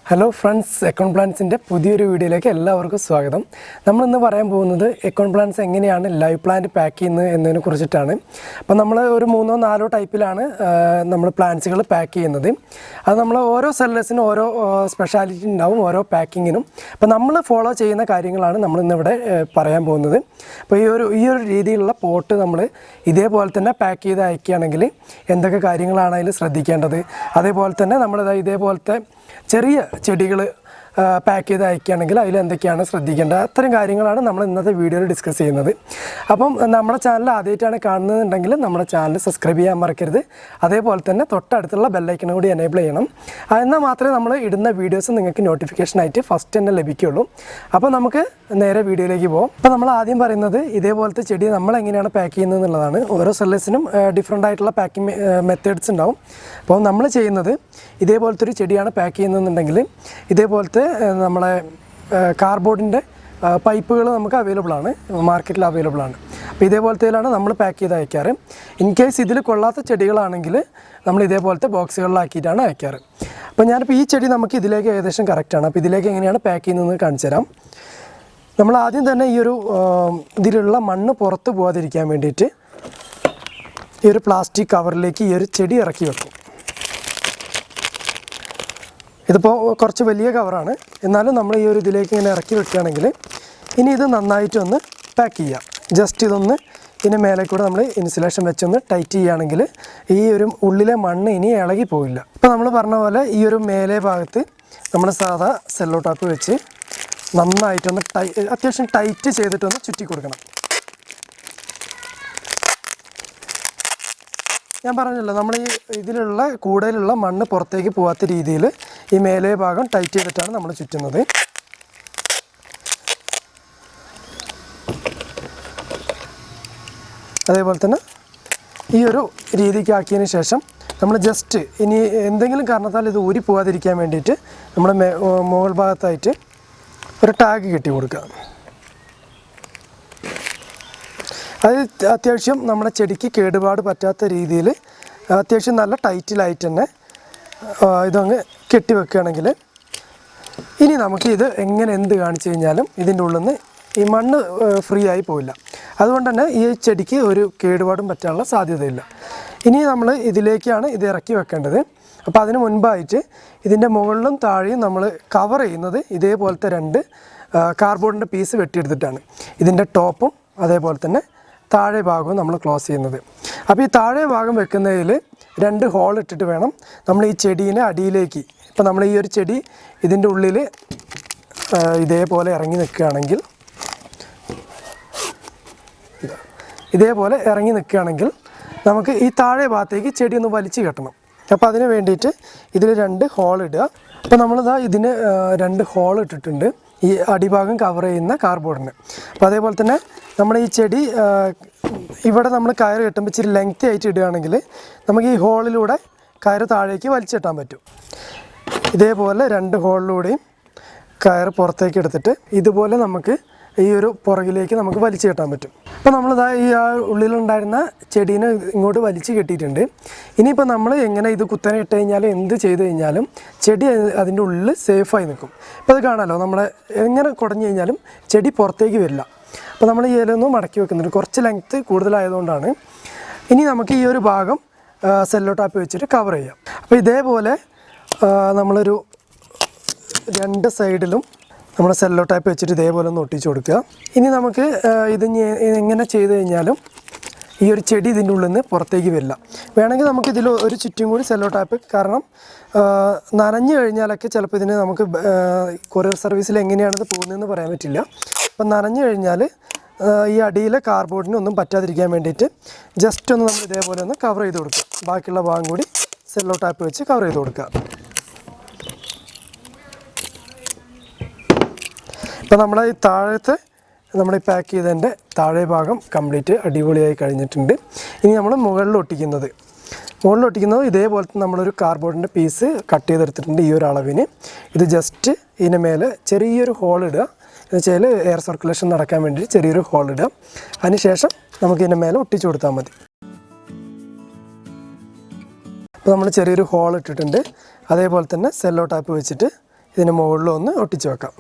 Hello friends, Ecoon plants in the പുതിയൊരു വീഡിയോയിലേക്ക് എല്ലാവർക്കും സ്വാഗതം. നമ്മൾ ഇന്ന് പറയാൻ പോകുന്നത് Ecoon plants എങ്ങനെയാണ് ലൈവ് പ്ലാന്റ് പാക്ക് ചെയ്യുന്നത് എന്നതിനെ കുറിച്ചിട്ടാണ്. അപ്പോൾ നമ്മൾ ഒരു മൂന്നോ നാലോ ടൈപ്പിലാണ് നമ്മൾ പ്ലാന്റ്സുകൾ പാക്ക് ചെയ്യുന്നത്. അത് നമ്മൾ ഓരോ സെല്ലേഴ്സിനും ഓരോ സ്പെഷ്യാലിറ്റി ഉണ്ടാവും ഓരോ പാക്കിങ്ങിനും. അപ്പോൾ നമ്മൾ ഫോളോ ചെയ്യുന്ന കാര്യങ്ങളാണ് നമ്മൾ ഇന്ന് ഇവിടെ പറയാൻ പോകുന്നത്. അപ്പോൾ ഈ ഒരു രീതിയിലുള്ള പോട്ട് നമ്മൾ ഇതേപോലെ തന്നെ പാക്ക് ചെയ്ത് അയക്കുകയാണെങ്കിൽ എന്തൊക്കെ കാര്യങ്ങളാണ് അതിൽ ശ്രദ്ധിക്കേണ്ടത്. അതേപോലെ തന്നെ നമ്മൾ ഇതേപോലത്തെ ചെറിയ ചെടികൾ പാക്ക് ചെയ്ത് അയക്കുകയാണെങ്കിൽ അതിൽ എന്തൊക്കെയാണ് ശ്രദ്ധിക്കേണ്ടത് അത്തരം കാര്യങ്ങളാണ് നമ്മൾ ഇന്നത്തെ വീഡിയോയിൽ ഡിസ്കസ് ചെയ്യുന്നത്. അപ്പം നമ്മുടെ ചാനൽ ആദ്യമായിട്ടാണ് കാണുന്നതെന്നുണ്ടെങ്കിൽ നമ്മുടെ ചാനൽ സബ്സ്ക്രൈബ് ചെയ്യാൻ മറക്കരുത്. അതേപോലെ തന്നെ തൊട്ടടുത്തുള്ള ബെല്ലൈക്കനും കൂടി എനേബിൾ ചെയ്യണം. എന്നാൽ മാത്രമേ നമ്മൾ ഇടുന്ന വീഡിയോസ് നിങ്ങൾക്ക് നോട്ടിഫിക്കേഷനായിട്ട് ഫസ്റ്റ് തന്നെ ലഭിക്കുകയുള്ളൂ. അപ്പോൾ നമുക്ക് നേരെ വീഡിയോയിലേക്ക് പോകാം. അപ്പോൾ നമ്മൾ ആദ്യം പറയുന്നത് ഇതേപോലത്തെ ചെടി നമ്മൾ എങ്ങനെയാണ് പാക്ക് ചെയ്യുന്നത് എന്നുള്ളതാണ്. ഓരോ സെല്ലേഴ്സിനും ഡിഫറെൻ്റ് ആയിട്ടുള്ള പാക്കിംഗ് മെത്തേഡ്സ് ഉണ്ടാവും. അപ്പോൾ നമ്മൾ ചെയ്യുന്നത് ഇതേപോലത്തെ ഒരു ചെടിയാണ് പാക്ക് ചെയ്യുന്നതെന്നുണ്ടെങ്കിൽ ഇതേപോലത്തെ നമ്മളെ കാർഡ്ബോർഡിൻ്റെ പൈപ്പുകൾ നമുക്ക് അവൈലബിൾ ആണ്, മാർക്കറ്റിൽ അവൈലബിൾ ആണ്. അപ്പോൾ ഇതേപോലത്തേലാണ് നമ്മൾ പാക്ക് ചെയ്ത് അയക്കാറ്. ഇൻ കേസ് ഇതിൽ കൊള്ളാത്ത ചെടികളാണെങ്കിൽ നമ്മൾ ഇതേപോലത്തെ ബോക്സുകളിലാക്കിയിട്ടാണ് അയക്കാറ്. അപ്പോൾ ഞാനിപ്പോൾ ഈ ചെടി നമുക്ക് ഇതിലേക്ക് ഏകദേശം കറക്റ്റാണ്. അപ്പോൾ ഇതിലേക്ക് എങ്ങനെയാണ് പാക്ക് ചെയ്യുന്നതെന്ന് കാണിച്ചു തരാം. നമ്മൾ ആദ്യം തന്നെ ഈ ഒരു ഇതിലുള്ള മണ്ണ് പുറത്ത് പോകാതിരിക്കാൻ വേണ്ടിയിട്ട് ഈ ഒരു പ്ലാസ്റ്റിക് കവറിലേക്ക് ഈ ഒരു ചെടി ഇറക്കി വെക്കും. ഇതിപ്പോൾ കുറച്ച് വലിയ കവറാണ്, എന്നാലും നമ്മൾ ഈ ഒരു ഇതിലേക്ക് ഇങ്ങനെ ഇറക്കി വെക്കുകയാണെങ്കിൽ ഇനി ഇത് നന്നായിട്ടൊന്ന് പാക്ക് ചെയ്യാം. ജസ്റ്റ് ഇതൊന്ന് ഇതിന് മേലെ കൂടെ നമ്മൾ ഇൻസുലേഷൻ വെച്ചൊന്ന് ടൈറ്റ് ചെയ്യുകയാണെങ്കിൽ ഈ ഒരു ഉള്ളിലെ മണ്ണ് ഇനി ഇളകി പോവില്ല. ഇപ്പോൾ നമ്മൾ പറഞ്ഞ പോലെ ഈ ഒരു മേലെ ഭാഗത്ത് നമ്മൾ സാധാ സെല്ലോ ടാപ്പ് വെച്ച് നന്നായിട്ടൊന്ന് അത്യാവശ്യം ടൈറ്റ് ചെയ്തിട്ടൊന്ന് ചുറ്റി കൊടുക്കണം. ഞാൻ പറഞ്ഞല്ലോ, നമ്മൾ ഈ ഇതിലുള്ള കൂടുതലുള്ള മണ്ണ് പുറത്തേക്ക് പോകാത്ത രീതിയിൽ ഈ മേലെ ഭാഗം ടൈറ്റ് ചെയ്തിട്ടാണ് നമ്മൾ ചുറ്റുന്നത്. അതേപോലെ തന്നെ ഈ ഒരു രീതിക്ക് ആക്കിയതിന് ശേഷം നമ്മൾ ജസ്റ്റ് ഇനി എന്തെങ്കിലും കാരണത്താൽ ഇത് ഊരി പോകാതിരിക്കാൻ വേണ്ടിയിട്ട് നമ്മൾ മുകൾ ഭാഗത്തായിട്ട് ഒരു ടാഗ് കെട്ടി കൊടുക്കുക. അത് അത്യാവശ്യം നമ്മുടെ ചെടിക്ക് കേടുപാട് പറ്റാത്ത രീതിയിൽ അത്യാവശ്യം നല്ല ടൈറ്റിലായിട്ട് തന്നെ ഇതങ്ങ് കെട്ടി വെക്കുകയാണെങ്കിൽ ഇനി നമുക്ക് ഇത് എങ്ങനെ എന്ത് കാണിച്ചു കഴിഞ്ഞാലും ഇതിൻ്റെ ഉള്ളിൽ നിന്ന് ഈ മണ്ണ് ഫ്രീ ആയി പോവില്ല. അതുകൊണ്ട് തന്നെ ഈ ചെടിക്ക് ഒരു കേടുപാടും പറ്റാനുള്ള സാധ്യതയില്ല. ഇനി നമ്മൾ ഇതിലേക്കാണ് ഇത് ഇറക്കി വെക്കേണ്ടത്. അപ്പോൾ അതിന് മുൻപായിട്ട് ഇതിൻ്റെ മുകളിലും താഴെയും നമ്മൾ കവർ ചെയ്യുന്നത് ഇതേപോലത്തെ രണ്ട് കാർഡ്ബോർഡിൻ്റെ പീസ് വെട്ടിയെടുത്തിട്ടാണ്. ഇതിൻ്റെ ടോപ്പും അതേപോലെ തന്നെ താഴെ ഭാഗവും നമ്മൾ ക്ലോസ് ചെയ്യുന്നത്. അപ്പോൾ ഈ താഴെ ഭാഗം വെക്കുന്നതിൽ രണ്ട് ഹോൾ ഇട്ടിട്ട് വേണം നമ്മൾ ഈ ചെടീനെ അടിയിലേക്ക്, ഇപ്പോൾ നമ്മൾ ഈ ഒരു ചെടി ഇതിൻ്റെ ഉള്ളിൽ ഇതേപോലെ ഇറങ്ങി നിൽക്കുകയാണെങ്കിൽ നമുക്ക് ഈ താഴെ ഭാഗത്തേക്ക് ചെടി ഒന്ന് വലിച്ചു കെട്ടണം. അപ്പോൾ അതിന് വേണ്ടിയിട്ട് ഇതിൽ രണ്ട് ഹോൾ ഇടുക. അപ്പോൾ നമ്മളിതാ ഇതിന് രണ്ട് ഹോൾ ഇട്ടിട്ടുണ്ട് ഈ അടിഭാഗം കവർ ചെയ്യുന്ന കാർഡ്ബോർഡിന്. അപ്പോൾ അതേപോലെ തന്നെ നമ്മൾ ഈ ചെടി ഇവിടെ നമ്മൾ കയറ് കെട്ടുമ്പോൾ ഇച്ചിരി ലെങ്തി ആയിട്ട് ഇടുകയാണെങ്കിൽ നമുക്ക് ഈ ഹോളിലൂടെ കയറ് താഴേക്ക് വലിച്ചിട്ടാൻ പറ്റും. ഇതേപോലെ രണ്ട് ഹോളിലൂടെയും കയറ് പുറത്തേക്ക് എടുത്തിട്ട് ഇതുപോലെ നമുക്ക് ഈ ഒരു പുറകിലേക്ക് നമുക്ക് വലിച്ചു കെട്ടാൻ പറ്റും. അപ്പോൾ നമ്മളിതാ ഈ ഉള്ളിലുണ്ടായിരുന്ന ചെടീനെ ഇങ്ങോട്ട് വലിച്ചു കെട്ടിയിട്ടുണ്ട്. ഇനിയിപ്പോൾ നമ്മൾ എങ്ങനെ ഇത് കുത്തനെ ഇട്ട് കഴിഞ്ഞാലും എന്ത് ചെയ്ത് കഴിഞ്ഞാലും ചെടി അതിൻ്റെ ഉള്ളിൽ സേഫായി നിൽക്കും. ഇപ്പോൾ അത് കാണാമല്ലോ, നമ്മളെ എങ്ങനെ കുടഞ്ഞു കഴിഞ്ഞാലും ചെടി പുറത്തേക്ക് വരില്ല. അപ്പോൾ നമ്മൾ ഈ ഇലയൊന്നും മടക്കി വെക്കുന്നുണ്ട്, കുറച്ച് ലെങ്ത്ത് കൂടുതലായതുകൊണ്ടാണ്. ഇനി നമുക്ക് ഈ ഒരു ഭാഗം സെല്ലോ ടാപ്പ് വെച്ചിട്ട് കവർ ചെയ്യാം. അപ്പോൾ ഇതേപോലെ നമ്മളൊരു രണ്ട് സൈഡിലും നമ്മൾ സെല്ലോ ടാപ്പ് വെച്ചിട്ട് ഇതേപോലെ ഒന്ന് ഒട്ടിച്ച് കൊടുക്കുക. ഇനി നമുക്ക് ഇത് എങ്ങനെ ചെയ്ത് കഴിഞ്ഞാലും ഈ ഒരു ചെടി ഇതിൻ്റെ ഉള്ളിൽ നിന്ന് പുറത്തേക്ക് വരില്ല. വേണമെങ്കിൽ നമുക്കിതിൽ ഒരു ചുറ്റും കൂടി സെല്ലോ ടാപ്പ്, കാരണം നനഞ്ഞു കഴിഞ്ഞാലൊക്കെ ചിലപ്പോൾ ഇതിന് നമുക്ക് കൊറിയർ സർവീസിൽ എങ്ങനെയാണിത് പോകുന്നതെന്ന് പറയാൻ പറ്റില്ല. അപ്പം നനഞ്ഞു കഴിഞ്ഞാൽ ഈ അടിയിലെ കാർഡ്ബോർഡിന് ഒന്നും പറ്റാതിരിക്കാൻ വേണ്ടിയിട്ട് ജസ്റ്റ് ഒന്ന് നമ്മൾ ഇതേപോലെ ഒന്ന് കവർ ചെയ്ത് കൊടുക്കുക. ബാക്കിയുള്ള ഭാഗം കൂടി സെല്ലോ ടാപ്പ് വെച്ച് കവർ ചെയ്ത് കൊടുക്കുക. ഇപ്പോൾ നമ്മൾ ഈ താഴത്തെ നമ്മൾ ഈ പാക്ക് ചെയ്തതിൻ്റെ താഴെ ഭാഗം കംപ്ലീറ്റ് അടിപൊളിയായി കഴിഞ്ഞിട്ടുണ്ട്. ഇനി നമ്മൾ മുകളിൽ ഒട്ടിക്കുന്നത് ഇതേപോലത്തെ നമ്മളൊരു കാർഡ്ബോർഡിൻ്റെ പീസ് കട്ട് ചെയ്തെടുത്തിട്ടുണ്ട് ഈ ഒരു അളവിന്. ഇത് ജസ്റ്റ് ഇതിന് മേലെ ചെറിയൊരു ഹോൾ ഇടുക, എന്ന് വെച്ചാൽ എയർ സർക്കുലേഷൻ നടക്കാൻ വേണ്ടി ചെറിയൊരു ഹോൾ ഇടുക. അതിനുശേഷം നമുക്ക് ഇതിൻ്റെ മേലെ ഒട്ടിച്ചു കൊടുത്താൽ മതി. അപ്പോൾ നമ്മൾ ചെറിയൊരു ഹോൾ ഇട്ടിട്ടുണ്ട്. അതേപോലെ തന്നെ സെല്ലോ ടാപ്പ് വെച്ചിട്ട് ഇതിന് മുകളിലൊന്ന് ഒട്ടിച്ച് വെക്കാം.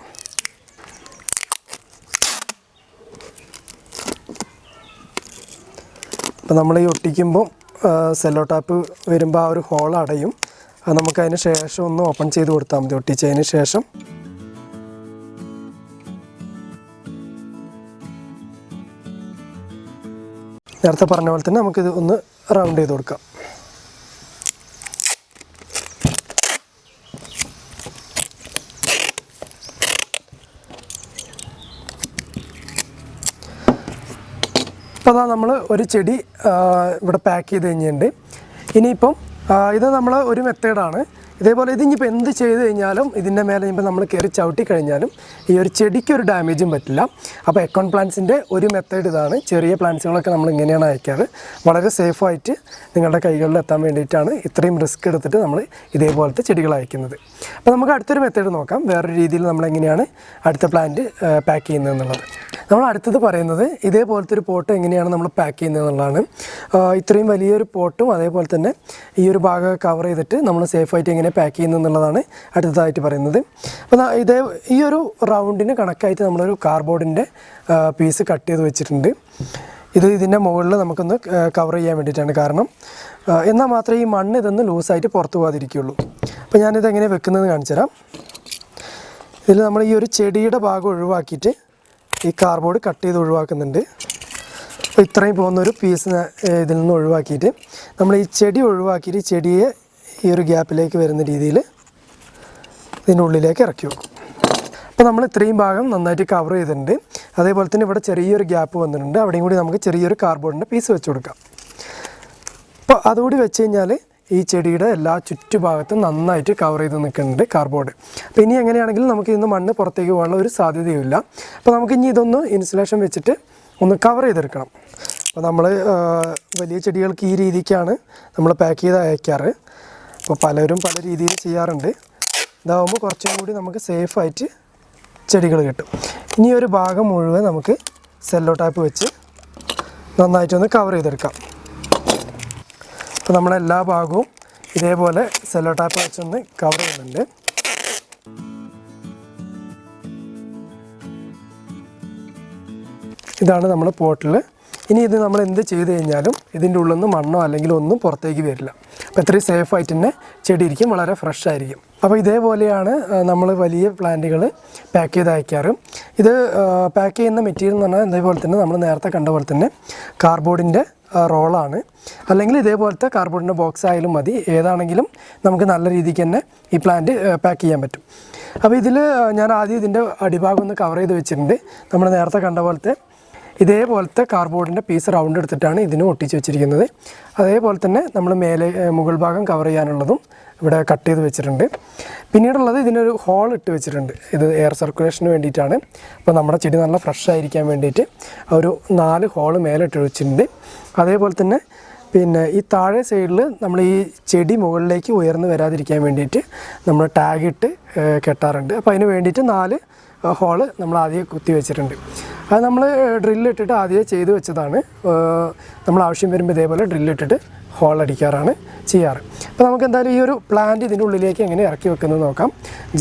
അപ്പോൾ നമ്മൾ ഈ ഒട്ടിക്കുമ്പോൾ സെല്ലോ ടാപ്പ് വരുമ്പോൾ ആ ഒരു ഹോൾ അടയും. അത് നമുക്കതിന് ശേഷം ഒന്ന് ഓപ്പൺ ചെയ്ത് കൊടുത്താൽ മതി. ഒട്ടിച്ചതിന് ശേഷം നേരത്തെ പറഞ്ഞ പോലെ തന്നെ നമുക്കിത് ഒന്ന് റൗണ്ട് ചെയ്ത് കൊടുക്കാം. അപ്പോൾ അതാ നമ്മൾ ഒരു ചെടി ഇവിടെ പാക്ക് ചെയ്ത് കഴിഞ്ഞിട്ടുണ്ട്. ഇനിയിപ്പം ഇത് നമ്മൾ ഒരു മെത്തേഡാണ്. ഇതേപോലെ ഇതിനിപ്പോൾ എന്ത് ചെയ്ത് കഴിഞ്ഞാലും ഇതിൻ്റെ മേലെ ഇപ്പോൾ നമ്മൾ കയറി ചവിട്ടി കഴിഞ്ഞാലും ഈ ഒരു ചെടിക്കൊരു ഡാമേജും പറ്റില്ല. അപ്പോൾ എക്കോൺ പ്ലാന്റ്സിൻ്റെ ഒരു മെത്തേഡ് ഇതാണ്. ചെറിയ പ്ലാന്റ്സുകളൊക്കെ നമ്മൾ ഇങ്ങനെയാണ് അയക്കാറ്. വളരെ സേഫായിട്ട് നിങ്ങളുടെ കൈകളിൽ എത്താൻ വേണ്ടിയിട്ടാണ് ഇത്രയും റിസ്ക് എടുത്തിട്ട് നമ്മൾ ഇതേപോലത്തെ ചെടികൾ അയക്കുന്നത്. അപ്പോൾ നമുക്ക് അടുത്തൊരു മെത്തേഡ് നോക്കാം. വേറൊരു രീതിയിൽ നമ്മളെങ്ങനെയാണ് അടുത്ത പ്ലാന്റ് പാക്ക് ചെയ്യുന്നത് എന്നുള്ളത്. നമ്മൾ അടുത്തത് പറയുന്നത് ഇതേപോലത്തെ ഒരു പോട്ട് എങ്ങനെയാണ് നമ്മൾ പാക്ക് ചെയ്യുന്നത് എന്നുള്ളതാണ്. ഇത്രയും വലിയൊരു പോട്ടും അതേപോലെ തന്നെ ഈ ഒരു ഭാഗം കവർ ചെയ്തിട്ട് നമ്മൾ സേഫായിട്ട് എങ്ങനെ പാക്ക് ചെയ്യുന്നത് എന്നുള്ളതാണ് അടുത്തതായിട്ട് പറയുന്നത്. അപ്പോൾ ഈ ഒരു റൗണ്ടിന് കണക്കായിട്ട് നമ്മളൊരു കാർഡ്ബോർഡിൻ്റെ പീസ് കട്ട് ചെയ്ത് വെച്ചിട്ടുണ്ട്. ഇതിൻ്റെ മുകളിൽ നമുക്കൊന്ന് കവർ ചെയ്യാൻ വേണ്ടിയിട്ടാണ്. കാരണം എന്നാൽ മാത്രമേ ഈ മണ്ണ് ഇതൊന്ന് ലൂസായിട്ട് പുറത്ത് പോകാതിരിക്കുകയുള്ളൂ. അപ്പോൾ ഞാനിതെങ്ങനെ വെക്കുന്നതെന്ന് കാണിച്ചു തരാം. ഇതിൽ നമ്മൾ ഈ ഒരു ചെടിയുടെ ഭാഗം ഒഴിവാക്കിയിട്ട് ഈ കാർഡ്ബോർഡ് കട്ട് ചെയ്ത് ഒഴിവാക്കുന്നുണ്ട്. അപ്പോൾ ഇത്രയും പോകുന്നൊരു പീസ് ഇതിൽ നിന്ന് ഒഴിവാക്കിയിട്ട് നമ്മൾ ഈ ചെടി ഒഴിവാക്കിയിട്ട് ചെടിയെ ഈ ഒരു ഗ്യാപ്പിലേക്ക് വരുന്ന രീതിയിൽ ഇതിൻ്റെ ഉള്ളിലേക്ക് ഇറക്കി വെക്കും. അപ്പോൾ നമ്മൾ ഇത്രയും ഭാഗം നന്നായിട്ട് കവർ ചെയ്തിട്ടുണ്ട്. അതേപോലെ തന്നെ ഇവിടെ ചെറിയൊരു ഗ്യാപ്പ് വന്നിട്ടുണ്ട്. അവിടെയും കൂടി നമുക്ക് ചെറിയൊരു കാർഡ്ബോർഡിൻ്റെ പീസ് വെച്ച് കൊടുക്കാം. അപ്പോൾ അതുകൂടി വെച്ച് കഴിഞ്ഞാൽ ഈ ചെടിയുടെ എല്ലാ ചുറ്റുഭാഗത്തും നന്നായിട്ട് കവർ ചെയ്ത് നിൽക്കുന്നുണ്ട് കാർഡ്ബോർഡ്. അപ്പോൾ ഇനി എങ്ങനെയാണെങ്കിലും നമുക്ക് ഇന്ന് മണ്ണ് പുറത്തേക്ക് പോകാനുള്ള ഒരു സാധ്യതയുമില്ല. അപ്പോൾ നമുക്ക് ഇനി ഇതൊന്ന് ഇൻസുലേഷൻ വെച്ചിട്ട് ഒന്ന് കവർ ചെയ്തെടുക്കണം. അപ്പോൾ നമ്മൾ വലിയ ചെടികൾക്ക് ഈ രീതിക്കാണ് നമ്മൾ പാക്ക് ചെയ്ത് അയക്കാറ്. അപ്പോൾ പലരും പല രീതിയിൽ ചെയ്യാറുണ്ട്. ഇതാകുമ്പോൾ കുറച്ചും കൂടി നമുക്ക് സേഫായിട്ട് ചെടികൾ കിട്ടും. ഇനി ഒരു ഭാഗം മുഴുവൻ നമുക്ക് സെല്ലോ ടാപ്പ് വെച്ച് നന്നായിട്ടൊന്ന് കവർ ചെയ്തെടുക്കാം. അപ്പോൾ നമ്മളെല്ലാ ഭാഗവും ഇതേപോലെ സെല്ലോ ടാപ്പ് വെച്ചൊന്ന് കവർ ചെയ്യുന്നുണ്ട്. ഇതാണ് നമ്മൾ പോട്ടിൽ. ഇനി ഇത് നമ്മൾ എന്ത് ചെയ്ത് കഴിഞ്ഞാലും ഇതിൻ്റെ ഉള്ളിൽ നിന്ന് മണ്ണോ അല്ലെങ്കിൽ ഒന്നും പുറത്തേക്ക് വരില്ല. അപ്പോൾ ഇത്രയും സേഫായിട്ട് തന്നെ ചെടി ഇരിക്കും, വളരെ ഫ്രഷ് ആയിരിക്കും. അപ്പോൾ ഇതേപോലെയാണ് നമ്മൾ വലിയ പ്ലാന്റുകൾ പാക്ക് ചെയ്ത് അയക്കാറ്. ഇത് പാക്ക് ചെയ്യുന്ന മെറ്റീരിയൽ എന്ന് പറഞ്ഞാൽ ഇതേപോലെ തന്നെ നമ്മൾ നേരത്തെ കണ്ട പോലെ തന്നെ കാർഡ്ബോർഡിൻ്റെ റോളാണ്. അല്ലെങ്കിൽ ഇതേപോലത്തെ കാർഡ്ബോർഡിൻ്റെ ബോക്സ് ആയാലും മതി. ഏതാണെങ്കിലും നമുക്ക് നല്ല രീതിക്ക് തന്നെ ഈ പ്ലാന്റ് പാക്ക് ചെയ്യാൻ പറ്റും. അപ്പോൾ ഇതിൽ ഞാൻ ആദ്യം ഇതിൻ്റെ അടിഭാഗം ഒന്ന് കവർ ചെയ്ത് വെച്ചിട്ടുണ്ട്. നമ്മൾ നേരത്തെ കണ്ട പോലത്തെ ഇതേപോലത്തെ കാർഡ്ബോർഡിൻ്റെ പീസ് റൗണ്ട് എടുത്തിട്ടാണ് ഇതിന് ഒട്ടിച്ച് വെച്ചിരിക്കുന്നത്. അതേപോലെ തന്നെ നമ്മൾ മുകൾ ഭാഗം കവർ ചെയ്യാനുള്ളതും ഇവിടെ കട്ട് ചെയ്ത് വെച്ചിട്ടുണ്ട്. പിന്നീടുള്ളത് ഇതിനൊരു ഹോൾ ഇട്ട് വെച്ചിട്ടുണ്ട്. ഇത് എയർ സർക്കുലേഷന് വേണ്ടിയിട്ടാണ്. അപ്പോൾ നമ്മുടെ ചെടി നല്ല ഫ്രഷ് ആയിരിക്കാൻ വേണ്ടിയിട്ട് ഒരു 4 ഹോള് മേലെ ഇട്ട് വെച്ചിട്ടുണ്ട്. അതേപോലെ തന്നെ പിന്നെ ഈ താഴെ സൈഡിൽ നമ്മൾ ഈ ചെടി മുകളിലേക്ക് ഉയർന്നു വരാതിരിക്കാൻ വേണ്ടിയിട്ട് നമ്മൾ ടാഗ് ഇട്ട് കെട്ടാറുണ്ട്. അപ്പോൾ അതിന് വേണ്ടിയിട്ട് 4 ഹോള് നമ്മൾ ആദ്യം കുത്തി വെച്ചിട്ടുണ്ട്. അത് നമ്മൾ ഡ്രില്ലിട്ടിട്ട് ആദ്യം ചെയ്ത് വെച്ചതാണ്. നമ്മൾ ആവശ്യം വരുമ്പോൾ ഇതേപോലെ ഡ്രില്ലിട്ടിട്ട് ഹോൾ അടിക്കാറാണ് ചെയ്യാറ്. അപ്പോൾ നമുക്ക് എന്തായാലും ഈ ഒരു പ്ലാന്റ് ഇതിൻ്റെ ഉള്ളിലേക്ക് എങ്ങനെ ഇറക്കി വെക്കുന്നത് നോക്കാം.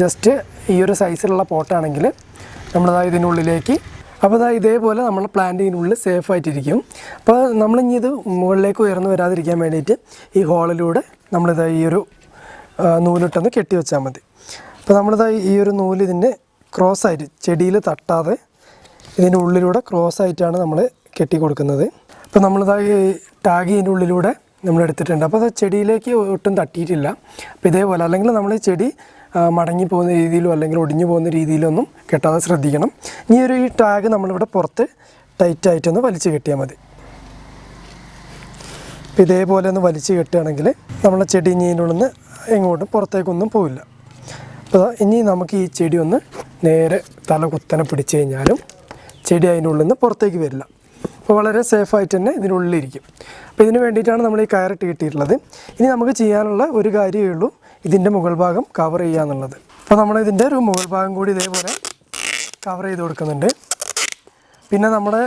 ജസ്റ്റ് ഈ ഒരു സൈസിലുള്ള പോട്ടാണെങ്കിൽ നമ്മളതാ ഇതിനുള്ളിലേക്ക്, അപ്പോൾ അതാ ഇതേപോലെ നമ്മൾ പ്ലാന്റ് ഇതിനുള്ളിൽ സേഫായിട്ടിരിക്കും. അപ്പോൾ നമ്മളിനി ഇത് മുകളിലേക്ക് ഉയർന്നു വരാതിരിക്കാൻ വേണ്ടിയിട്ട് ഈ ഹോളിലൂടെ നമ്മളിതാ ഈ ഒരു നൂലിട്ടൊന്ന് കെട്ടി വെച്ചാൽ മതി. അപ്പോൾ നമ്മളിതാ ഈ ഒരു നൂല് ഇതിൻ്റെ ക്രോസായിട്ട് ചെടിയിൽ തട്ടാതെ ഇതിൻ്റെ ഉള്ളിലൂടെ ക്രോസായിട്ടാണ് നമ്മൾ കെട്ടി കൊടുക്കുന്നത്. അപ്പോൾ നമ്മളിതാ ഈ ടാഗ് ഇതിൻ്റെ ഉള്ളിലൂടെ നമ്മൾ എടുത്തിട്ടുണ്ട്. അപ്പോൾ അത് ചെടിയിലേക്ക് ഒട്ടും തട്ടിയിട്ടില്ല. അപ്പോൾ ഇതേപോലെ, അല്ലെങ്കിൽ നമ്മൾ ചെടി മടങ്ങി പോകുന്ന രീതിയിലോ അല്ലെങ്കിൽ ഒടിഞ്ഞു പോകുന്ന രീതിയിലൊന്നും കെട്ടാതെ ശ്രദ്ധിക്കണം. ഈ ടാഗ് നമ്മളിവിടെ പുറത്ത് ടൈറ്റായിട്ടൊന്ന് വലിച്ചു കെട്ടിയാൽ മതി. അപ്പോൾ ഇതേപോലെ ഒന്ന് വലിച്ചു കെട്ടുകയാണെങ്കിൽ നമ്മളെ ചെടി ഇനി ഇതിൻ്റെ ഉള്ളിൽ നിന്ന് എങ്ങോട്ടും പുറത്തേക്കൊന്നും പോവില്ല. അപ്പോൾ ഇനി നമുക്ക് ഈ ചെടി ഒന്ന് നേരെ തല കുത്തനെ പിടിച്ചു കഴിഞ്ഞാലും ചെടി അതിൻ്റെ ഉള്ളിൽ നിന്ന് പുറത്തേക്ക് വരില്ല. അപ്പോൾ വളരെ സേഫായിട്ട് തന്നെ ഇതിനുള്ളിലിരിക്കും. അപ്പോൾ ഇതിന് വേണ്ടിയിട്ടാണ് നമ്മൾ ഈ കയറിട്ട് കിട്ടിയിട്ടുള്ളത്. ഇനി നമുക്ക് ചെയ്യാനുള്ള ഒരു കാര്യമേ ഉള്ളൂ, ഇതിൻ്റെ മുകൾ ഭാഗം കവർ ചെയ്യുക എന്നുള്ളത്. അപ്പോൾ നമ്മളിതിൻ്റെ ഒരു മുകൾ ഭാഗം കൂടി ഇതേപോലെ കവർ ചെയ്ത് കൊടുക്കുന്നുണ്ട്. പിന്നെ നമ്മുടെ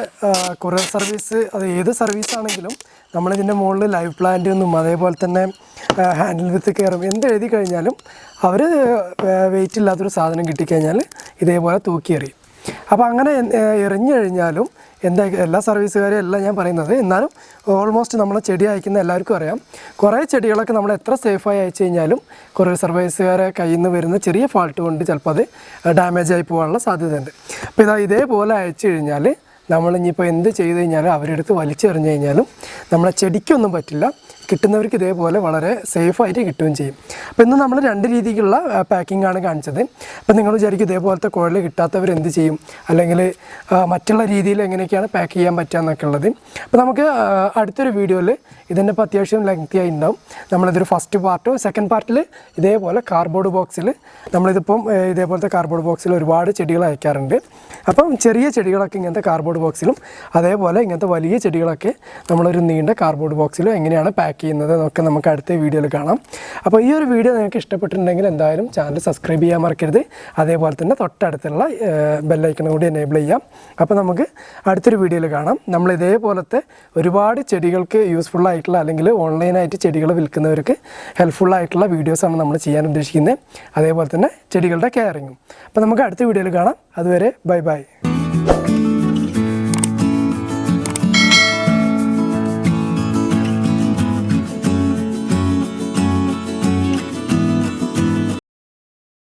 കൊറിയർ സർവീസ്, അത് ഏത് സർവീസാണെങ്കിലും നമ്മളിതിൻ്റെ മുകളിൽ ലൈവ് പ്ലാന്റ് ഒന്നും അതേപോലെ തന്നെ ഹാൻഡിൽ വിത്ത് കെയറും എന്ത് എഴുതി കഴിഞ്ഞാലും അവർ വെയിറ്റ് ഇല്ലാത്തൊരു സാധനം കിട്ടിക്കഴിഞ്ഞാൽ ഇതേപോലെ തൂക്കി എറിയും. അപ്പോൾ അങ്ങനെ എറിഞ്ഞു കഴിഞ്ഞാലും എല്ലാ സർവീസുകാരെയും അല്ല ഞാൻ പറയുന്നത്, എന്നാലും ഓൾമോസ്റ്റ് നമ്മൾ ചെടി അയക്കുന്ന എല്ലാവർക്കും അറിയാം, കുറേ ചെടികളൊക്കെ നമ്മൾ എത്ര സേഫായി അയച്ചു കഴിഞ്ഞാലും കൊറിയർ സർവീസുകാരെ കയ്യിൽ നിന്ന് വരുന്ന ചെറിയ ഫാൾട്ട് കൊണ്ട് ചിലപ്പോൾ അത് ഡാമേജ് ആയി പോകാനുള്ള സാധ്യതയുണ്ട്. അപ്പോൾ ഇതേപോലെ അയച്ചു കഴിഞ്ഞാൽ നമ്മളിനിയിപ്പോൾ എന്ത് ചെയ്ത് കഴിഞ്ഞാലും അവരെടുത്ത് വലിച്ചെറിഞ്ഞു കഴിഞ്ഞാലും നമ്മളെ ചെടിക്കൊന്നും പറ്റില്ല, കിട്ടുന്നവർക്ക് ഇതേപോലെ വളരെ സേഫായിട്ട് കിട്ടുകയും ചെയ്യും. അപ്പോൾ ഇന്ന് നമ്മൾ 2 രീതിക്കുള്ള പാക്കിംഗ് ആണ് കാണിച്ചത്. അപ്പോൾ നിങ്ങൾ വിചാരിക്കും ഇതേപോലത്തെ കുഴൽ കിട്ടാത്തവർ എന്ത് ചെയ്യും, അല്ലെങ്കിൽ മറ്റുള്ള രീതിയിൽ എങ്ങനെയൊക്കെയാണ് പാക്ക് ചെയ്യാൻ പറ്റുക എന്നൊക്കെ ഉള്ളത്. അപ്പോൾ നമുക്ക് അടുത്തൊരു വീഡിയോയിൽ ഇതിൻ്റെ ഇപ്പോൾ അത്യാവശ്യം ലെങ്തി ആയി ഉണ്ടാവും. നമ്മളിതൊരു ഫസ്റ്റ് പാർട്ടോ സെക്കൻഡ് പാർട്ടിൽ ഇതേപോലെ കാർഡ്ബോർഡ് ബോക്സിൽ നമ്മളിതിപ്പം ഇതേപോലത്തെ കാർഡ്ബോർഡ് ബോക്സിൽ ഒരുപാട് ചെടികൾ അയക്കാറുണ്ട്. അപ്പം ചെറിയ ചെടികളൊക്കെ ഇങ്ങനത്തെ കാർഡ്ബോർഡ് ബോക്സിലും അതേപോലെ ഇങ്ങനത്തെ വലിയ ചെടികളൊക്കെ നമ്മളൊരു നീണ്ട കാർഡ്ബോർഡ് ബോക്സിലും എങ്ങനെയാണ് പാക്ക് ചെയ്യുന്നത് എന്നൊക്കെ നമുക്ക് അടുത്ത വീഡിയോയിൽ കാണാം. അപ്പോൾ ഈ ഒരു വീഡിയോ നിങ്ങൾക്ക് ഇഷ്ടപ്പെട്ടിട്ടുണ്ടെങ്കിൽ എന്തായാലും ചാനൽ സബ്സ്ക്രൈബ് ചെയ്യാൻ മറക്കരുത്. അതേപോലെ തന്നെ തൊട്ടടുത്തുള്ള ബെല്ലൈക്കൺ കൂടി എനേബിൾ ചെയ്യാം. അപ്പോൾ നമുക്ക് അടുത്തൊരു വീഡിയോയിൽ കാണാം. നമ്മൾ ഇതേപോലത്തെ ഒരുപാട് ചെടികൾക്ക് യൂസ്ഫുൾ ആയിട്ടുള്ള അല്ലെങ്കിൽ ഓൺലൈനായിട്ട് ചെടികൾ വിൽക്കുന്നവർക്ക് ഹെൽപ്ഫുള്ളായിട്ടുള്ള വീഡിയോസാണ് നമ്മൾ ചെയ്യാൻ ഉദ്ദേശിക്കുന്നത്. അതേപോലെ തന്നെ ചെടികളുടെ കെയറിങ്ങും. അപ്പോൾ നമുക്ക് അടുത്ത വീഡിയോയിൽ കാണാം. അതുവരെ ബൈ ബൈ.